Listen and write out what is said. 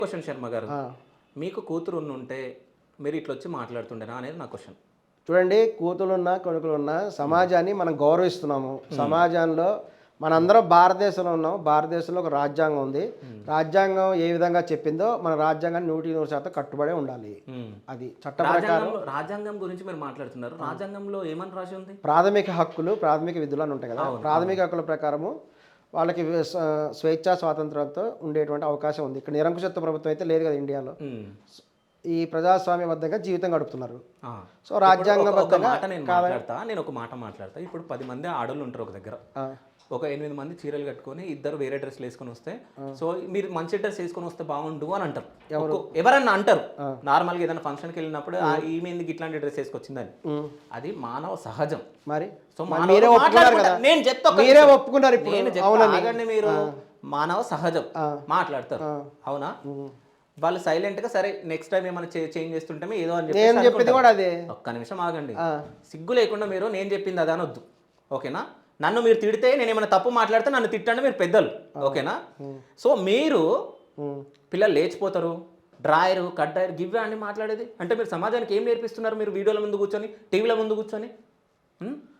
Question Sharma గారు, మీకు కూతురు ఉంటే మీరు ఇట్లా వచ్చి మాట్లాడుతుండేనా అనేది నా క్వశ్చన్. చూడండి, కూతురున్నా కొడుకులున్నా సమాజాన్ని మనం గౌరవిస్తున్నాము. సమాజంలో మనందరం భారతదేశంలో ఉన్నాం. భారతదేశంలో ఒక రాజ్యాంగం ఉంది. రాజ్యాంగం ఏ విధంగా చెప్పిందో మన రాజ్యాంగాన్ని 100% కట్టుబడే ఉండాలి. అది చట్ట ప్రకారం. రాజ్యాంగం గురించి మీరు మాట్లాడుతున్నారు. రాజ్యాంగంలో ఏమని రాసి ఉంది? ప్రాథమిక హక్కులు, ప్రాథమిక విధులు అని ఉంటాయి కదా. ప్రాథమిక హక్కుల ప్రకారము వాళ్ళకి స్వేచ్ఛా స్వాతంత్రంతో ఉండేటువంటి అవకాశం ఉంది. ఇక్కడ నిరంకుశత్వ ప్రభుత్వం అయితే లేదు కదా ఇండియాలో. ఈ ప్రజాస్వామ్యబద్ధంగా జీవితం గడుపుతున్నారు. సో రాజ్యాంగబద్ధంగా నేను ఒక మాట మాట్లాడతా. ఇప్పుడు 10 మంది ఆడోళ్ళు ఉంటారు ఒక దగ్గర. ఒక 8 మంది చీరలు కట్టుకొని ఇద్దరు వేరే డ్రెస్లు వేసుకొని వస్తే, సో మీరు మంచి డ్రెస్ వేసుకొని వస్తే బాగుండు అని అంటారు. ఎవరన్నా అంటారు నార్మల్గా ఏదైనా ఫంక్షన్కి వెళ్ళినప్పుడు ఈమె ఎందుకు ఇట్లాంటి డ్రెస్ వేసుకొచ్చిందని. అది మానవ సహజం. మరి సో నేను చెప్తా, మీరే ఒప్పుకున్నారు. ఇప్పుడు మీరు మానవ సహజం మాట్లాడతారు, అవునా? వాళ్ళు సైలెంట్ గా సరే నెక్స్ట్ టైం ఏమైనా చేంజ్ చేస్తుంటే ఏదో అని చెప్పింది కూడా అదే. ఒక్క నిమిషం ఆగండి. సిగ్గు లేకుండా మీరు నేను చెప్పింది అదే అనొద్దు, ఓకేనా? నన్ను మీరు తిడితే నేను ఏమైనా తప్పు మాట్లాడితే నన్ను తిట్టండి, మీరు పెద్దలు, ఓకేనా? సో మీరు పిల్లలు లేచిపోతారు, డ్రాయరు కట్ డ్రాయర్ గివ్వే అని మాట్లాడేది అంటే మీరు సమాజానికి ఏం నేర్పిస్తున్నారు? మీరు వీడియోల ముందు కూర్చొని, టీవీల ముందు కూర్చొని